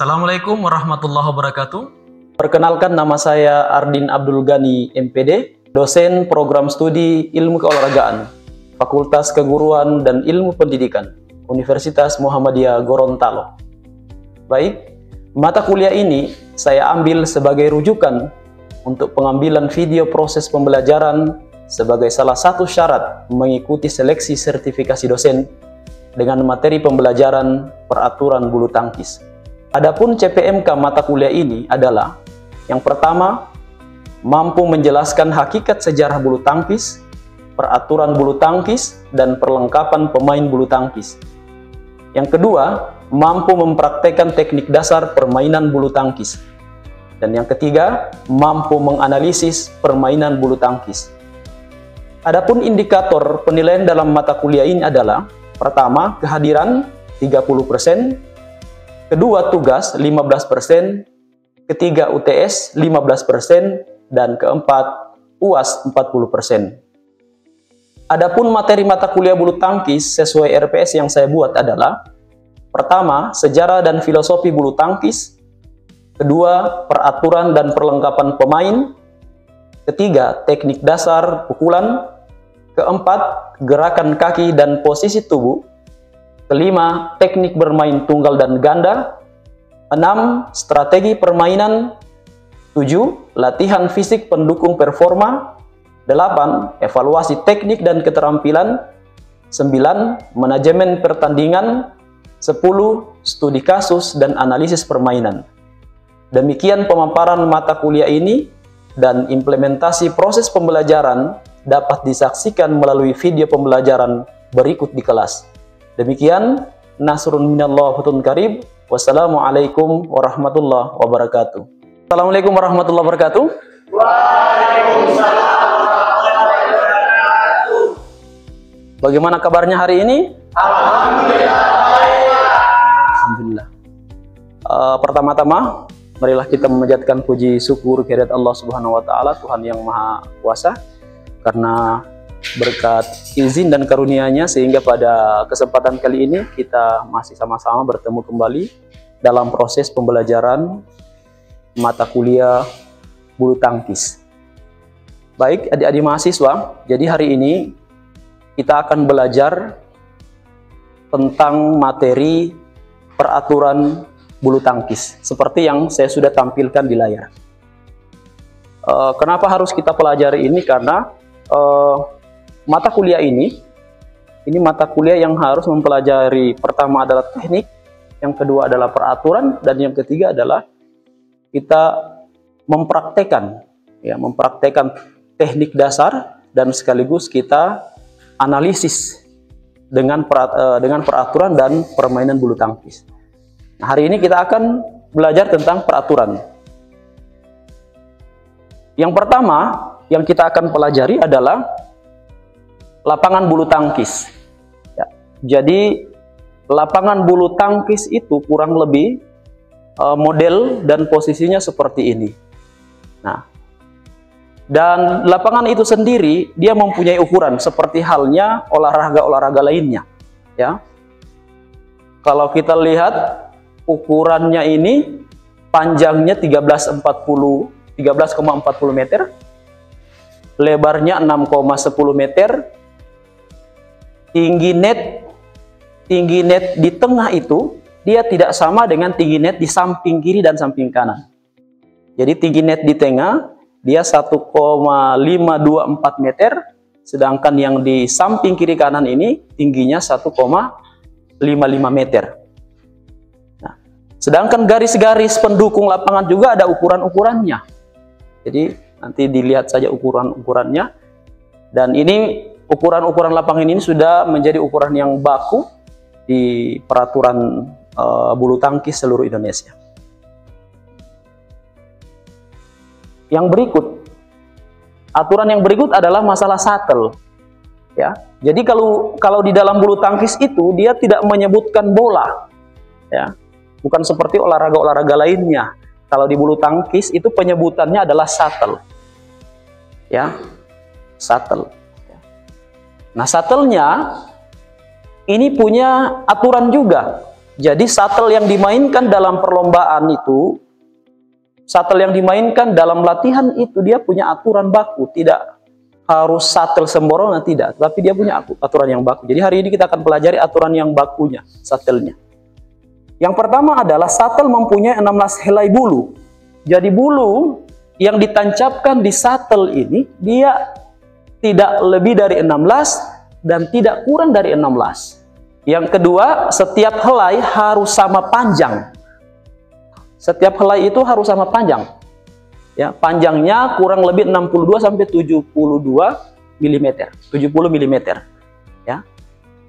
Assalamualaikum warahmatullahi wabarakatuh. Perkenalkan, nama saya Ardin Abdul Ghani, MPD, dosen program studi Ilmu Keolahragaan, Fakultas Keguruan dan Ilmu Pendidikan, Universitas Muhammadiyah Gorontalo. Baik, mata kuliah ini saya ambil sebagai rujukan untuk pengambilan video proses pembelajaran sebagai salah satu syarat mengikuti seleksi sertifikasi dosen dengan materi pembelajaran peraturan bulu tangkis. Adapun CPMK mata kuliah ini adalah yang pertama, mampu menjelaskan hakikat sejarah bulu tangkis, peraturan bulu tangkis, dan perlengkapan pemain bulu tangkis. Yang kedua, mampu mempraktekkan teknik dasar permainan bulu tangkis. Dan yang ketiga, mampu menganalisis permainan bulu tangkis. Adapun indikator penilaian dalam mata kuliah ini adalah pertama, kehadiran 30%, kedua, tugas 15%, ketiga, UTS 15%, dan keempat, UAS 40%. Adapun materi mata kuliah bulu tangkis sesuai RPS yang saya buat adalah pertama, sejarah dan filosofi bulu tangkis, kedua, peraturan dan perlengkapan pemain, ketiga, teknik dasar pukulan, keempat, gerakan kaki dan posisi tubuh, kelima, teknik bermain tunggal dan ganda, 6, strategi permainan, 7, latihan fisik pendukung performa, 8, evaluasi teknik dan keterampilan, 9, manajemen pertandingan, 10, studi kasus dan analisis permainan. Demikian pemaparan mata kuliah ini, dan implementasi proses pembelajaran dapat disaksikan melalui video pembelajaran berikut di kelas. Demikian, nasrun minallah wa fatun qarib. Wassalamualaikum warahmatullahi wabarakatuh. Assalamualaikum warahmatullahi wabarakatuh. Waalaikumsalam warahmatullahi wabarakatuh. Bagaimana kabarnya hari ini? Alhamdulillah. Alhamdulillah. Pertama-tama, marilah kita memanjatkan puji syukur kehadirat Allah Subhanahu wa taala, Tuhan yang Maha Kuasa, karena berkat izin dan karunia-Nya sehingga pada kesempatan kali ini kita masih sama-sama bertemu kembali dalam proses pembelajaran mata kuliah bulu tangkis. Baik, adik-adik mahasiswa, jadi hari ini kita akan belajar tentang materi peraturan bulu tangkis seperti yang saya sudah tampilkan di layar. Kenapa harus kita pelajari ini? Karena mata kuliah ini mata kuliah yang harus mempelajari, pertama adalah teknik, yang kedua adalah peraturan, dan yang ketiga adalah kita mempraktekkan teknik dasar, dan sekaligus kita analisis dengan peraturan dan permainan bulu tangkis. Nah, hari ini kita akan belajar tentang peraturan. Yang pertama yang kita akan pelajari adalah lapangan bulu tangkis. Ya, jadi lapangan bulu tangkis itu kurang lebih model dan posisinya seperti ini. Nah, dan lapangan itu sendiri dia mempunyai ukuran seperti halnya olahraga-olahraga lainnya. Ya, kalau kita lihat ukurannya ini, panjangnya 13,40 meter, lebarnya 6,10 meter. Tinggi net di tengah itu dia tidak sama dengan tinggi net di samping kiri dan samping kanan. Jadi tinggi net di tengah dia 1,524 meter, sedangkan yang di samping kiri kanan ini tingginya 1,55 meter. Nah, sedangkan garis-garis pendukung lapangan juga ada ukuran-ukurannya. Jadi nanti dilihat saja ukuran-ukurannya. Dan ini ukuran-ukuran lapangan ini sudah menjadi ukuran yang baku di peraturan bulu tangkis seluruh Indonesia. Yang berikut, aturan yang berikut adalah masalah shuttle. Ya, jadi kalau di dalam bulu tangkis itu dia tidak menyebutkan bola, ya, bukan seperti olahraga-olahraga lainnya. Kalau di bulu tangkis itu penyebutannya adalah shuttle, ya, shuttle. Nah, shuttle-nya ini punya aturan juga. Jadi shuttle yang dimainkan dalam perlombaan itu, shuttle yang dimainkan dalam latihan itu dia punya aturan baku, tidak harus shuttle sembarangan, tidak, tapi dia punya aturan yang baku. Jadi hari ini kita akan pelajari aturan yang bakunya, shuttle-nya. Yang pertama adalah shuttle mempunyai 16 helai bulu. Jadi bulu yang ditancapkan di shuttle ini dia tidak lebih dari 16 dan tidak kurang dari 16. Yang kedua, setiap helai harus sama panjang. Setiap helai itu harus sama panjang. Ya, panjangnya kurang lebih 62 sampai 72 mm, 70 mm. Ya.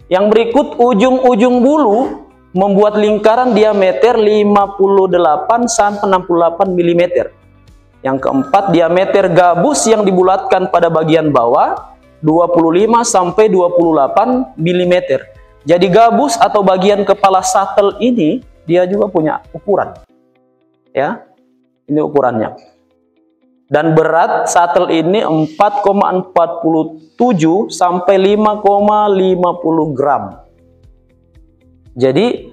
Yang berikut, ujung-ujung bulu membuat lingkaran diameter 58 sampai 68 mm. Yang keempat, diameter gabus yang dibulatkan pada bagian bawah 25 sampai 28 mm. Jadi gabus atau bagian kepala shuttle ini dia juga punya ukuran. Ya. Ini ukurannya. Dan berat shuttle ini 4,47 sampai 5,50 gram. Jadi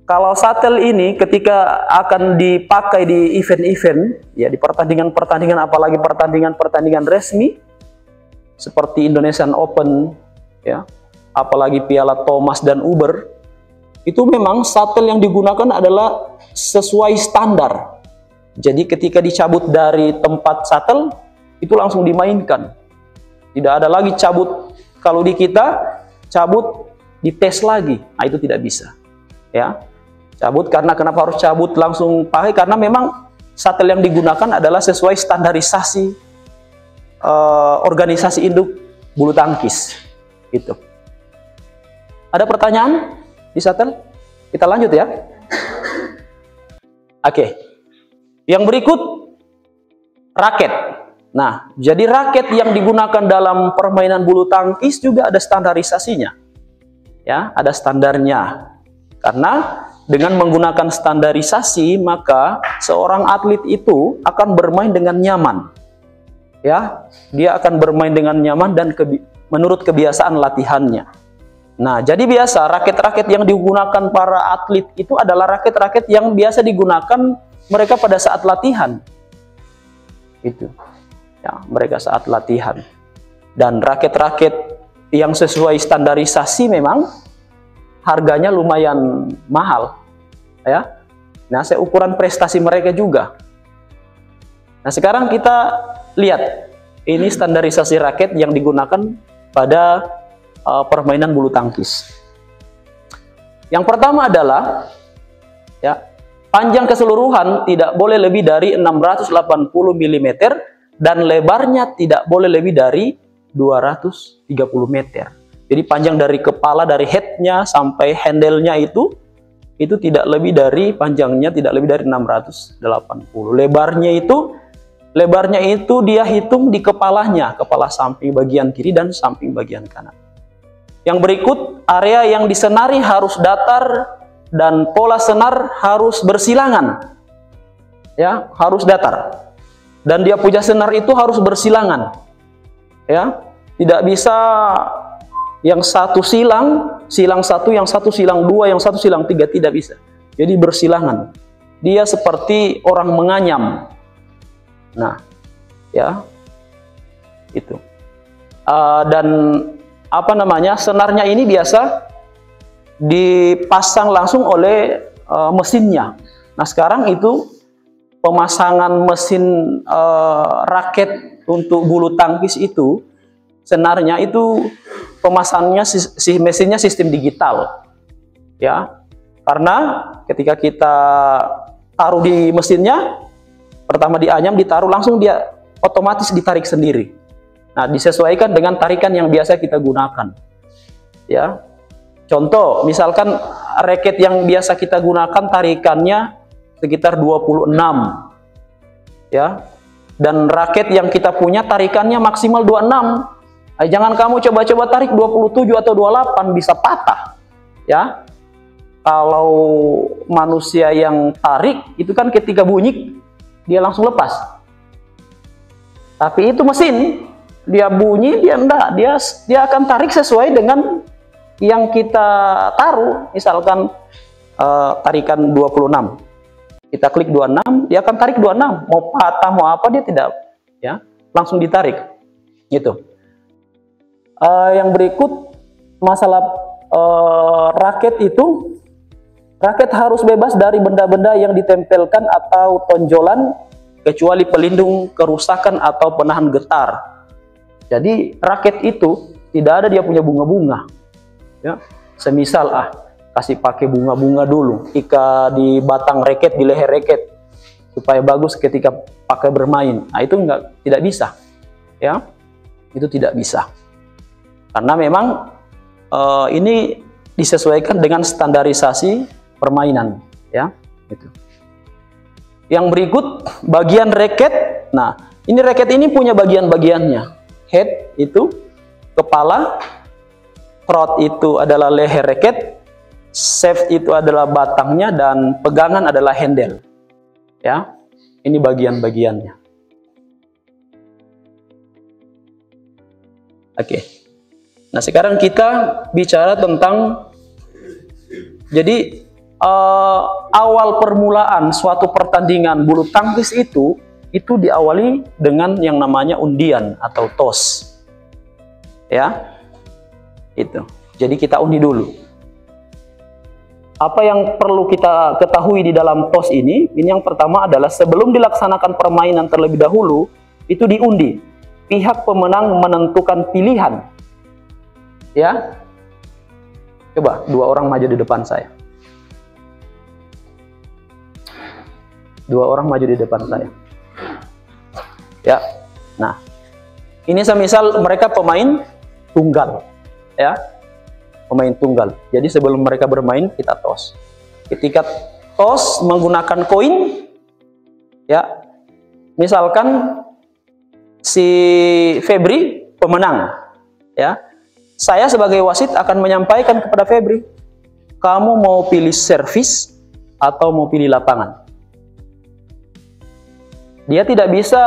kalau shuttle ini ketika akan dipakai di event-event, ya di pertandingan-pertandingan, apalagi pertandingan-pertandingan resmi seperti Indonesian Open, ya, apalagi Piala Thomas dan Uber, itu memang shuttle yang digunakan adalah sesuai standar. Jadi ketika dicabut dari tempat shuttle, itu langsung dimainkan. Tidak ada lagi cabut, kalau di kita, cabut dites lagi. Nah, itu tidak bisa. Ya, cabut, karena kenapa harus cabut langsung pakai? Karena memang shuttle yang digunakan adalah sesuai standarisasi organisasi induk bulu tangkis. Gitu. Ada pertanyaan di shuttle? Kita lanjut ya. Oke. Yang berikut, raket. Nah, jadi raket yang digunakan dalam permainan bulu tangkis juga ada standarisasinya. Ya, ada standarnya. Karena dengan menggunakan standarisasi, maka seorang atlet itu akan bermain dengan nyaman. Ya, dia akan bermain dengan nyaman dan menurut kebiasaan latihannya. Nah, jadi biasa raket-raket yang digunakan para atlet itu adalah raket-raket yang biasa digunakan mereka pada saat latihan. Itu. Ya, mereka saat latihan. Dan raket-raket yang sesuai standarisasi memang harganya lumayan mahal. Ya. Nah, ukuran prestasi mereka juga. Nah, sekarang kita lihat ini standarisasi raket yang digunakan pada permainan bulu tangkis. Yang pertama adalah ya, panjang keseluruhan tidak boleh lebih dari 680 mm dan lebarnya tidak boleh lebih dari 230 meter. Jadi panjang dari kepala, dari headnya sampai handle-nya itu tidak lebih dari, panjangnya tidak lebih dari 680. Lebarnya itu dia hitung di kepalanya, kepala samping bagian kiri dan samping bagian kanan. Yang berikut, area yang disenari harus datar dan pola senar harus bersilangan. Ya, harus datar. Dan dia punya senar itu harus bersilangan. Ya, tidak bisa yang satu silang satu, yang satu silang dua, yang satu silang tiga, tidak bisa. Jadi bersilangan. Dia seperti orang menganyam. Nah, ya, itu. Dan apa namanya, senarnya ini biasa dipasang langsung oleh mesinnya. Nah, sekarang itu pemasangan mesin raket untuk bulu tangkis itu, senarnya itu pemasangannya mesinnya sistem digital. Ya. Karena ketika kita taruh di mesinnya, pertama dianyam, ditaruh langsung dia otomatis ditarik sendiri. Nah, disesuaikan dengan tarikan yang biasa kita gunakan. Ya. Contoh, misalkan raket yang biasa kita gunakan tarikannya sekitar 26. Ya. Dan raket yang kita punya tarikannya maksimal 26. Jangan kamu coba-coba tarik 27 atau 28, bisa patah. Ya. Kalau manusia yang tarik itu kan ketika bunyi dia langsung lepas. Tapi itu mesin, dia bunyi, dia enggak, dia akan tarik sesuai dengan yang kita taruh. Misalkan tarikan 26. Kita klik 26, dia akan tarik 26. Mau patah, mau apa, dia tidak, ya, langsung ditarik. Gitu. Yang berikut, masalah raket itu, raket harus bebas dari benda-benda yang ditempelkan atau tonjolan, kecuali pelindung kerusakan atau penahan getar. Jadi raket itu tidak ada dia punya bunga-bunga. Ya, semisal kasih pakai bunga-bunga dulu, ikat di batang raket, di leher raket, supaya bagus ketika pakai bermain. Nah, itu tidak bisa, ya, itu tidak bisa, karena memang ini disesuaikan dengan standarisasi permainan, ya. Gitu. Yang berikut bagian raket. Nah, ini raket ini punya bagian-bagiannya. Head itu kepala, rod itu adalah leher raket, shaft itu adalah batangnya, dan pegangan adalah handle. Ya, ini bagian-bagiannya. Oke. Nah, sekarang kita bicara tentang, jadi awal permulaan suatu pertandingan bulu tangkis itu diawali dengan yang namanya undian atau toss. Ya. Itu. Jadi kita undi dulu. Apa yang perlu kita ketahui di dalam toss ini yang pertama adalah sebelum dilaksanakan permainan terlebih dahulu, itu diundi. Pihak pemenang menentukan pilihan. Ya. Coba 2 orang maju di depan saya. 2 orang maju di depan saya. Ya. Nah, ini semisal mereka pemain tunggal. Ya. Pemain tunggal. Jadi sebelum mereka bermain kita toss. Ketika toss menggunakan koin, ya, misalkan si Febri pemenang, ya, saya sebagai wasit akan menyampaikan kepada Febri, kamu mau pilih servis atau mau pilih lapangan. Dia tidak bisa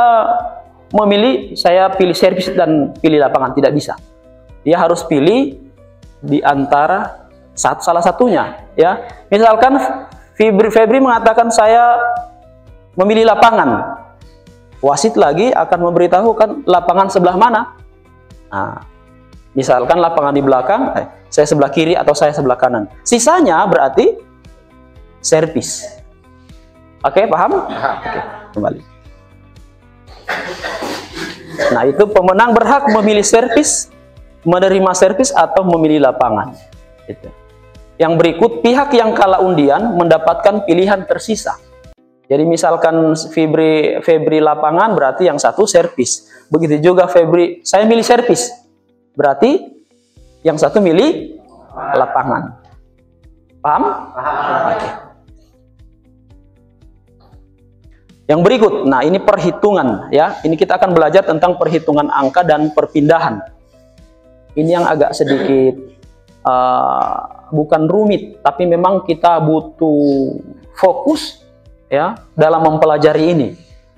memilih saya pilih servis dan pilih lapangan, tidak bisa. Dia harus pilih di antara salah satunya, ya. Misalkan Febri mengatakan saya memilih lapangan, wasit lagi akan memberitahukan lapangan sebelah mana. Nah, misalkan lapangan di belakang, saya sebelah kiri atau saya sebelah kanan. Sisanya berarti servis. Oke, paham? Oke, kembali. Nah, itu pemenang berhak memilih servis, menerima servis atau memilih lapangan. Gitu. Yang berikut, pihak yang kalah undian mendapatkan pilihan tersisa. Jadi misalkan Febri lapangan, berarti yang satu servis. Begitu juga Febri, saya milih servis, berarti yang satu milih lapangan. Paham? Oke. Yang berikut, nah ini perhitungan, ya. Ini kita akan belajar tentang perhitungan angka dan perpindahan. Ini yang agak sedikit bukan rumit, tapi memang kita butuh fokus, ya, dalam mempelajari ini.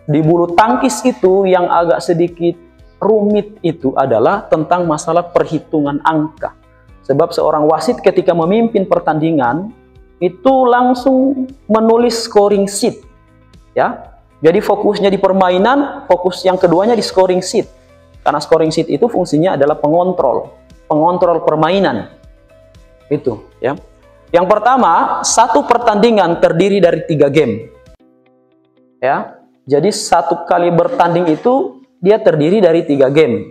Di bulu tangkis itu yang agak sedikit rumit itu adalah tentang masalah perhitungan angka. Sebab seorang wasit ketika memimpin pertandingan itu langsung menulis scoring sheet, ya. Jadi fokusnya di permainan, fokus yang keduanya di scoring sheet. Karena scoring sheet itu fungsinya adalah pengontrol permainan. Itu, ya. Yang pertama, satu pertandingan terdiri dari 3 game. Ya. Jadi satu kali bertanding itu dia terdiri dari 3 game.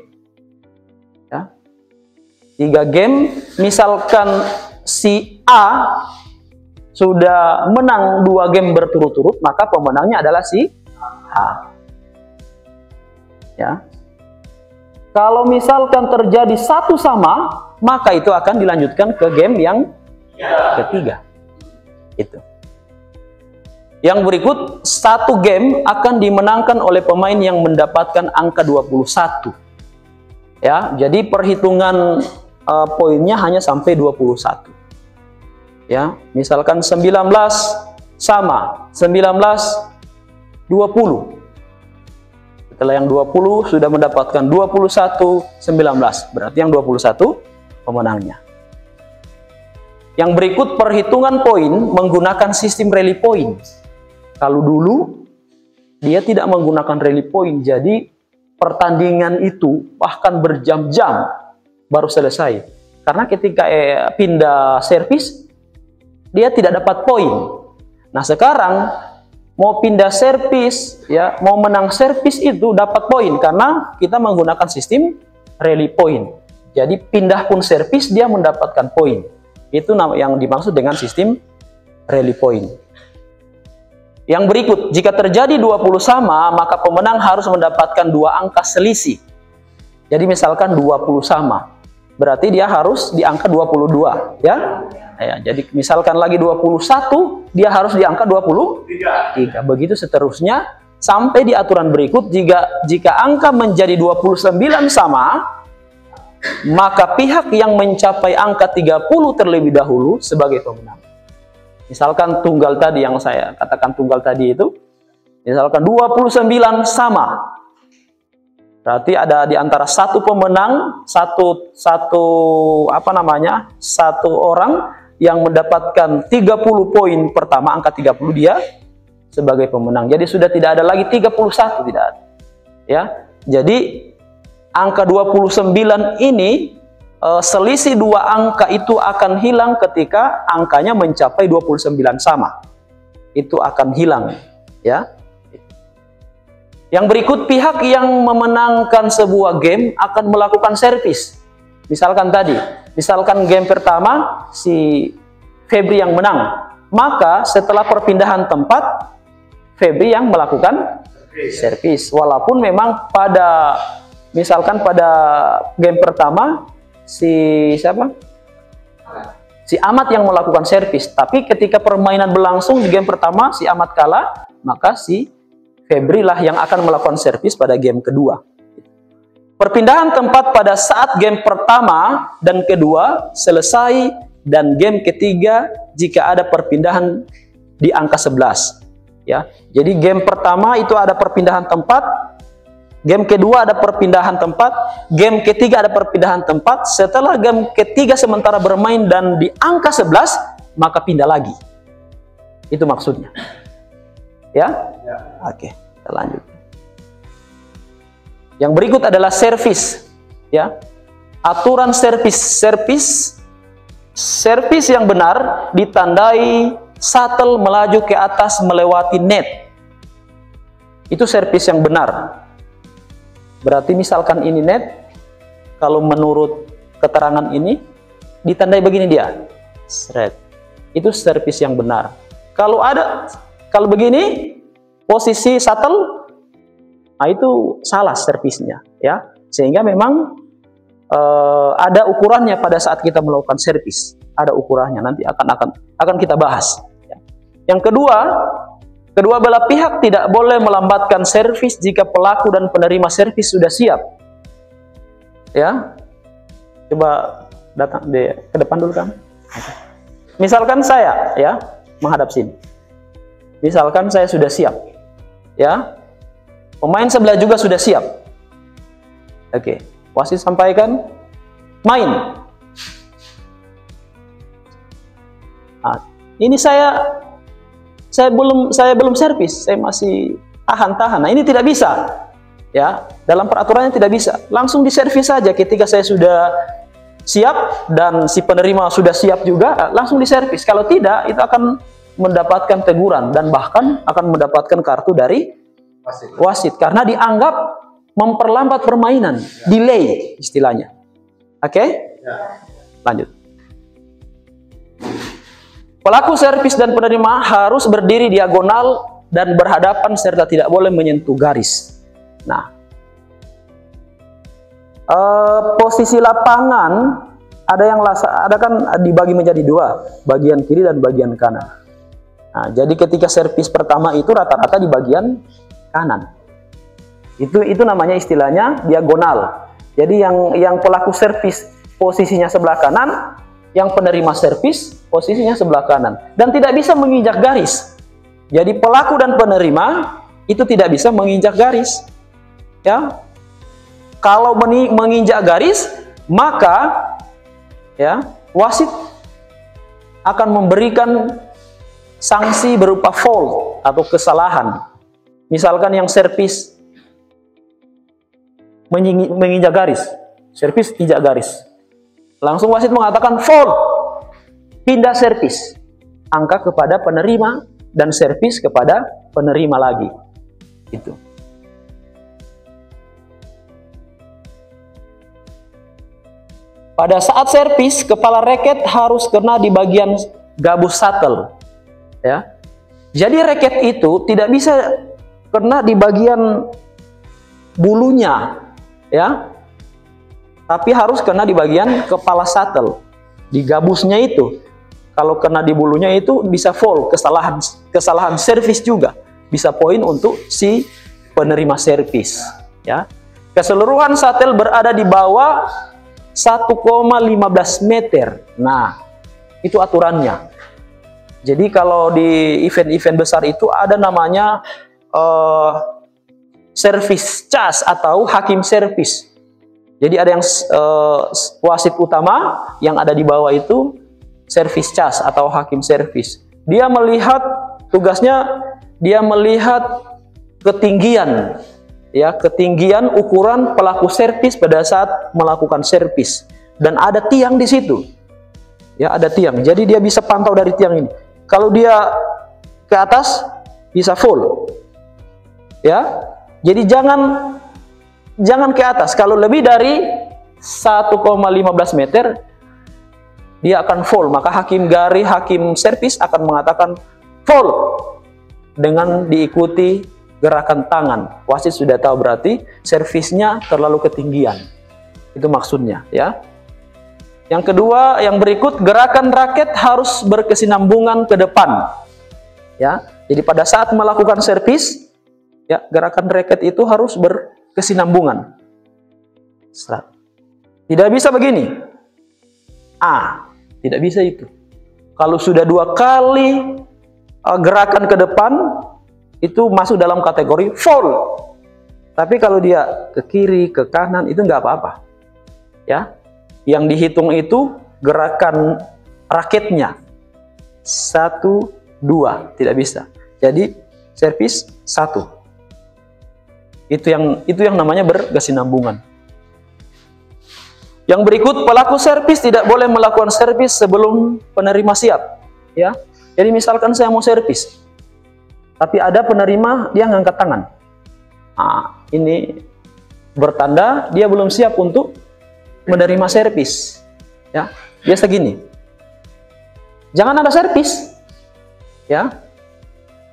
Ya. 3 game, misalkan si A sudah menang 2 game berturut-turut, maka pemenangnya adalah si A. Ya. Kalau misalkan terjadi 1 sama, maka itu akan dilanjutkan ke game yang ketiga. Itu. Yang berikut, 1 game akan dimenangkan oleh pemain yang mendapatkan angka 21. Ya, jadi perhitungan poinnya hanya sampai 21. Ya, misalkan 19 sama, 19 20. Setelah yang 20 sudah mendapatkan 21 19, berarti yang 21 pemenangnya. Yang berikut perhitungan poin menggunakan sistem rally point. Kalau dulu dia tidak menggunakan rally point, jadi pertandingan itu bahkan berjam-jam baru selesai. Karena ketika pindah servis, dia tidak dapat poin. Nah sekarang mau pindah servis, ya mau menang servis itu dapat poin karena kita menggunakan sistem rally point. Jadi pindah pun servis dia mendapatkan poin. Itu yang dimaksud dengan sistem rally point. Yang berikut, jika terjadi 20 sama, maka pemenang harus mendapatkan 2 angka selisih. Jadi misalkan 20 sama, berarti dia harus di angka 22, ya. Jadi misalkan lagi 21, dia harus di angka 23. Begitu seterusnya sampai di aturan berikut, jika angka menjadi 29 sama, maka pihak yang mencapai angka 30 terlebih dahulu sebagai pemenang. Misalkan tunggal tadi yang saya katakan tunggal tadi itu, misalkan 29 sama. Berarti ada di antara satu pemenang, satu orang yang mendapatkan 30 poin pertama, angka 30 dia sebagai pemenang. Jadi sudah tidak ada lagi 31, tidak ada. Ya. Jadi angka 29 ini selisih 2 angka itu akan hilang ketika angkanya mencapai 29 sama. Itu akan hilang, ya. Yang berikut, pihak yang memenangkan sebuah game akan melakukan servis. Misalkan game pertama si Febri yang menang, maka setelah perpindahan tempat Febri yang melakukan servis. Walaupun memang pada game pertama si Ahmad yang melakukan servis, tapi ketika permainan berlangsung di game pertama si Ahmad kalah, maka si Febri lah yang akan melakukan servis pada game kedua. Perpindahan tempat pada saat game pertama dan kedua selesai, dan game ketiga jika ada perpindahan di angka 11, ya. Jadi game pertama itu ada perpindahan tempat, game kedua ada perpindahan tempat, game ketiga ada perpindahan tempat. Setelah game ketiga sementara bermain dan di angka 11, maka pindah lagi. Itu maksudnya. Ya? Oke, kita lanjut. Yang berikut adalah servis. Ya. Aturan servis yang benar ditandai shuttle melaju ke atas melewati net. Itu servis yang benar. Berarti misalkan ini net, kalau menurut keterangan ini ditandai begini dia, seret. Itu servis yang benar. Kalau begini posisi shuttle, nah itu salah servisnya, ya. Sehingga memang ada ukurannya pada saat kita melakukan servis, ada ukurannya. Nanti akan kita bahas. Yang kedua belah pihak tidak boleh melambatkan servis jika pelaku dan penerima servis sudah siap. Ya, coba datang ke depan dulu kan. Misalkan saya, ya, menghadap sini. Misalkan saya sudah siap, ya. Pemain sebelah juga sudah siap. Oke, wasit sampaikan, main. Nah, ini saya belum servis, saya masih tahan. Nah, ini tidak bisa, ya. Dalam peraturannya tidak bisa. Langsung diservis saja ketika saya sudah siap dan si penerima sudah siap juga, langsung diservis. Kalau tidak, itu akan mendapatkan teguran dan bahkan akan mendapatkan kartu dari wasit karena dianggap memperlambat permainan, delay istilahnya. Oke? Lanjut. Pelaku servis dan penerima harus berdiri diagonal dan berhadapan serta tidak boleh menyentuh garis. Nah, posisi lapangan ada kan dibagi menjadi 2, bagian kiri dan bagian kanan. Nah, jadi ketika servis pertama itu rata-rata di bagian kanan. Itu namanya istilahnya diagonal. Jadi yang pelaku servis posisinya sebelah kanan, yang penerima servis posisinya sebelah kanan dan tidak bisa menginjak garis. Jadi pelaku dan penerima itu tidak bisa menginjak garis. Ya. Kalau menginjak garis, maka ya wasit akan memberikan sanksi berupa fault atau kesalahan. Misalkan yang servis menginjak garis, servis injak garis. Langsung wasit mengatakan fault, pindah servis, angka kepada penerima dan servis kepada penerima lagi. Itu. Pada saat servis, kepala raket harus kena di bagian gabus shuttle, ya. Jadi raket itu tidak bisa kena di bagian bulunya, ya. Tapi harus kena di bagian kepala shuttle, di gabusnya itu. Kalau kena di bulunya itu bisa foul, kesalahan servis juga, bisa poin untuk si penerima servis, ya. Keseluruhan shuttle berada di bawah 1,15 meter. Nah, itu aturannya. Jadi kalau di event-event besar itu ada namanya servis cas atau hakim servis. Jadi ada yang wasit utama yang ada di bawah itu servis cas atau hakim servis. Dia melihat, tugasnya dia melihat ketinggian, ya, ketinggian ukuran pelaku servis pada saat melakukan servis, dan ada tiang di situ, ya, ada tiang. Jadi dia bisa pantau dari tiang ini. Kalau dia ke atas bisa full, ya. Jadi jangan ke atas. Kalau lebih dari 1,15 meter dia akan full, maka hakim servis akan mengatakan full dengan diikuti gerakan tangan. Wasit sudah tahu berarti servisnya terlalu ketinggian. Itu maksudnya, ya. Yang kedua, yang berikut, gerakan raket harus berkesinambungan ke depan. Ya. Jadi pada saat melakukan servis, ya, gerakan raket itu harus berkesinambungan. Tidak bisa begini. Tidak bisa itu. Kalau sudah 2 kali gerakan ke depan, itu masuk dalam kategori foul. Tapi kalau dia ke kiri, ke kanan, itu nggak apa-apa, ya. Yang dihitung itu gerakan raketnya 1, 2, tidak bisa. Jadi servis 1. Itu yang namanya berkesinambungan. Yang berikut, pelaku servis tidak boleh melakukan servis sebelum penerima siap, ya. Jadi misalkan saya mau servis, tapi ada penerima dia ngangkat tangan. Ini bertanda dia belum siap untuk menerima servis, ya. Biasa gini. Jangan ada servis, ya.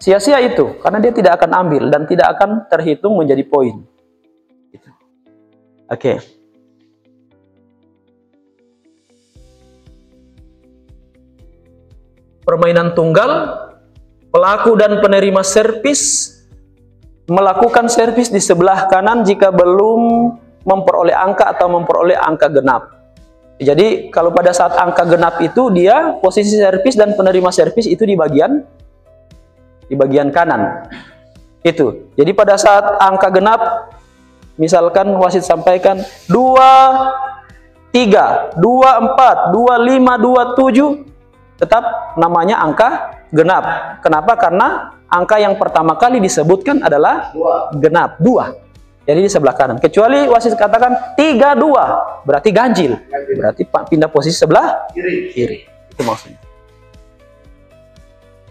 Sia-sia itu, karena dia tidak akan ambil dan tidak akan terhitung menjadi poin. Gitu. Oke. Permainan tunggal, pelaku dan penerima servis melakukan servis di sebelah kanan jika belum memperoleh angka atau memperoleh angka genap. Jadi kalau pada saat angka genap itu dia posisi servis dan penerima servis itu di bagian kanan. Itu. Jadi pada saat angka genap, misalkan wasit sampaikan 23, 24, 25, 27, tetap namanya angka genap. Kenapa? Karena angka yang pertama kali disebutkan adalah genap, 2. Jadi di sebelah kanan. Kecuali wasit katakan 3-2, berarti ganjil. Berarti pindah posisi sebelah kiri. Itu maksudnya.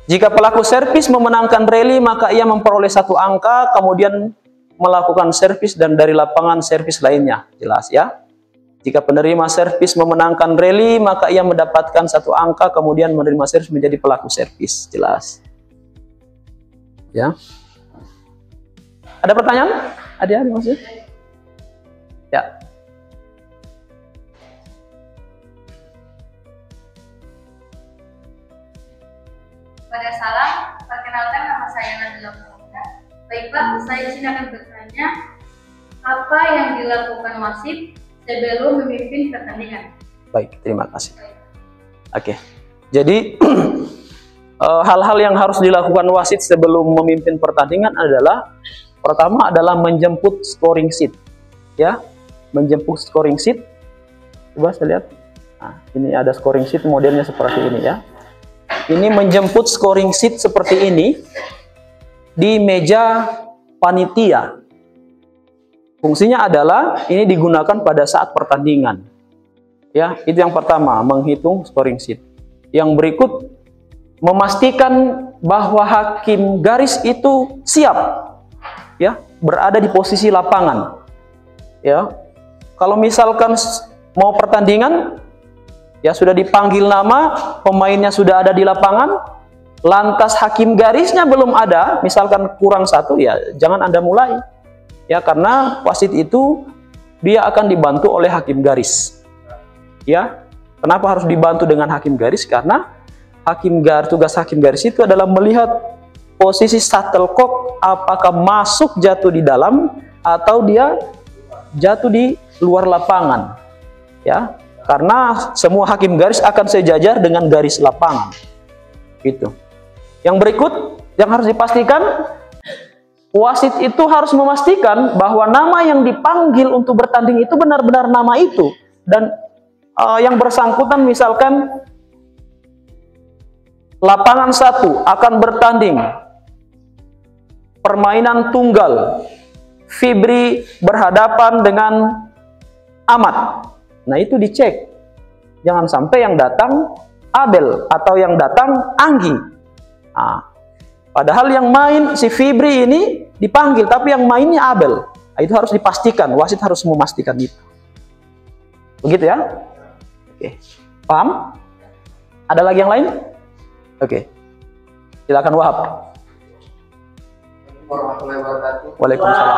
Jika pelaku servis memenangkan rally, maka ia memperoleh 1 angka, kemudian melakukan servis dan dari lapangan servis lainnya. Jelas, ya? Jika penerima servis memenangkan rally, maka ia mendapatkan 1 angka, kemudian menerima servis menjadi pelaku servis. Jelas. Ya. Ada pertanyaan? Ada maksudnya? Ya. Pada salam, perkenalkan nama saya Nadila Muhammad. Baik Pak, saya di sini akan bertanya, apa yang dilakukan wasit sebelum memimpin pertandingan? Baik, terima kasih. Oke. Jadi hal-hal yang harus dilakukan wasit sebelum memimpin pertandingan adalah, pertama adalah menjemput scoring sheet, ya, menjemput scoring sheet. Coba saya lihat. Nah, ini ada scoring sheet modelnya seperti ini, ya. ini menjemput scoring sheet seperti ini di meja panitia. Fungsinya adalah ini digunakan pada saat pertandingan. Ya, itu yang pertama, menghitung scoring sheet. Yang berikut, memastikan bahwa hakim garis itu siap, ya, berada di posisi lapangan. Ya, kalau misalkan mau pertandingan, ya sudah dipanggil nama, pemainnya sudah ada di lapangan, lantas hakim garisnya belum ada, misalkan kurang satu, ya jangan Anda mulai. Ya, karena wasit itu dia akan dibantu oleh hakim garis. Ya, kenapa harus dibantu dengan hakim garis? Karena tugas hakim garis itu adalah melihat posisi shuttlecock apakah masuk jatuh di dalam atau dia jatuh di luar lapangan. Ya, karena semua hakim garis akan sejajar dengan garis lapangan. Gitu. Yang berikut yang harus dipastikan, wasit itu harus memastikan bahwa nama yang dipanggil untuk bertanding itu benar-benar nama itu, dan yang bersangkutan misalkan lapangan 1 akan bertanding permainan tunggal, Fibri berhadapan dengan Ahmad. Nah, itu dicek. Jangan sampai yang datang Abel atau yang datang Anggi. Nah, padahal yang main si Fibri ini dipanggil, tapi yang mainnya Abel. Nah, itu harus dipastikan, wasit harus memastikan itu. Begitu ya? Oke. Paham? Ada lagi yang lain? Oke. Silakan Wahab. Warahmatullahi wabarakatuh. Waalaikumsalam.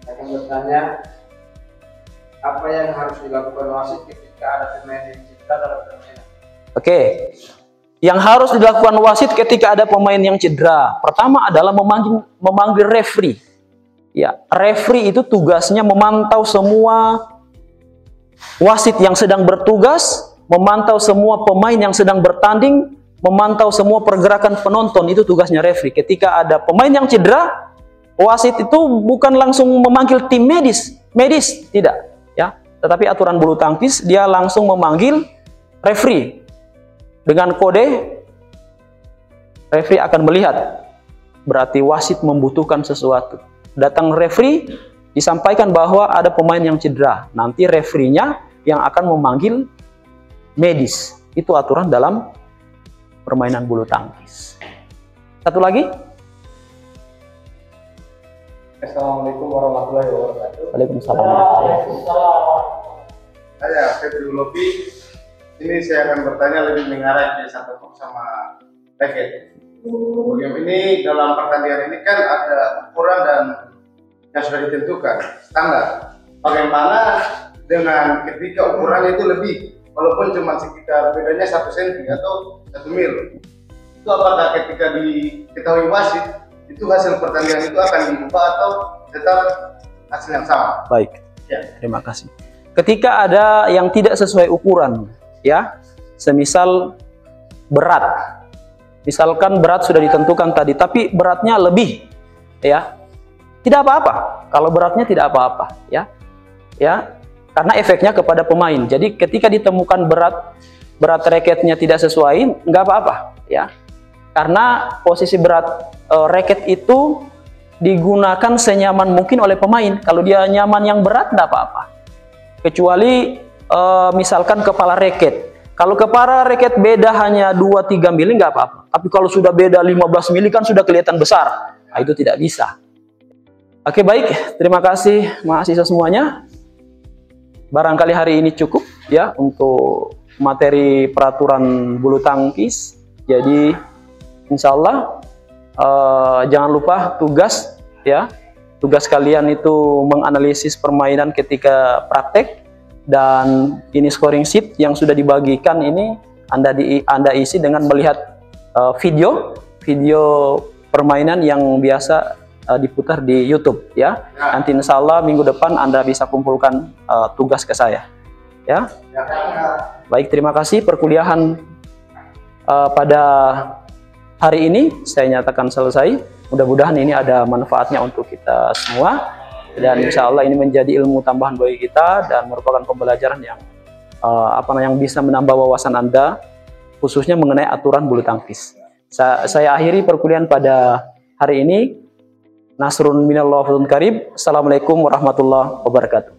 Akan bertanya, apa yang harus dilakukan wasit ketika ada pemain yang cedera dalam permainan? Oke. Yang harus dilakukan wasit ketika ada pemain yang cedera, pertama adalah memanggil referee. Ya, referee itu tugasnya memantau semua wasit yang sedang bertugas, memantau semua pemain yang sedang bertanding, memantau semua pergerakan penonton. Itu tugasnya referee. Ketika ada pemain yang cedera, wasit itu bukan langsung memanggil tim medis, tidak, ya. Tetapi aturan bulu tangkis dia langsung memanggil referee. Dengan kode, referee akan melihat, berarti wasit membutuhkan sesuatu. Datang referee, disampaikan bahwa ada pemain yang cedera. Nanti referee-nya yang akan memanggil medis. Itu aturan dalam permainan bulu tangkis. Satu lagi. Assalamualaikum warahmatullahi wabarakatuh. Waalaikumsalam. Saya Febri Lobi. Ini saya akan bertanya lebih mengarah ke shuttlecock sama racket. Ini dalam pertandingan ini kan ada ukuran dan yang sudah ditentukan standar. Bagaimana dengan ketika ukurannya itu lebih, walaupun cuma sekitar bedanya 1 cm atau 1 mil, itu apakah ketika diketahui wasit itu hasil pertandingan itu akan diubah atau tetap hasil yang sama? Baik, Ya. terima kasih. Ketika ada yang tidak sesuai ukuran, ya, semisal berat, misalkan berat sudah ditentukan tadi, tapi beratnya lebih, ya, tidak apa-apa. Kalau beratnya tidak apa-apa, ya, karena efeknya kepada pemain. Jadi ketika ditemukan berat raketnya tidak sesuai, nggak apa-apa, ya, karena posisi berat raket itu digunakan senyaman mungkin oleh pemain. Kalau dia nyaman yang berat, nggak apa-apa. Kecuali misalkan kepala raket. Kalau kepala raket beda hanya 2-3 mili nggak apa-apa. Tapi kalau sudah beda 15 mili kan sudah kelihatan besar. Nah, itu tidak bisa. Oke, baik. Terima kasih mahasiswa semuanya. Barangkali hari ini cukup ya untuk materi peraturan bulu tangkis. Jadi insya Allah jangan lupa tugas ya. Tugas kalian itu menganalisis permainan ketika praktek. Dan ini scoring sheet yang sudah dibagikan ini Anda isi dengan melihat video permainan yang biasa diputar di YouTube ya. Nanti insya Allah minggu depan Anda bisa kumpulkan tugas ke saya ya. Baik, terima kasih. Perkuliahan pada hari ini saya nyatakan selesai. Mudah-mudahan ini ada manfaatnya untuk kita semua. dan insya Allah ini menjadi ilmu tambahan bagi kita dan merupakan pembelajaran yang yang bisa menambah wawasan Anda khususnya mengenai aturan bulu tangkis. Saya akhiri perkuliahan pada hari ini. Nasrun minallah wa fathun qarib. Assalamualaikum warahmatullahi wabarakatuh.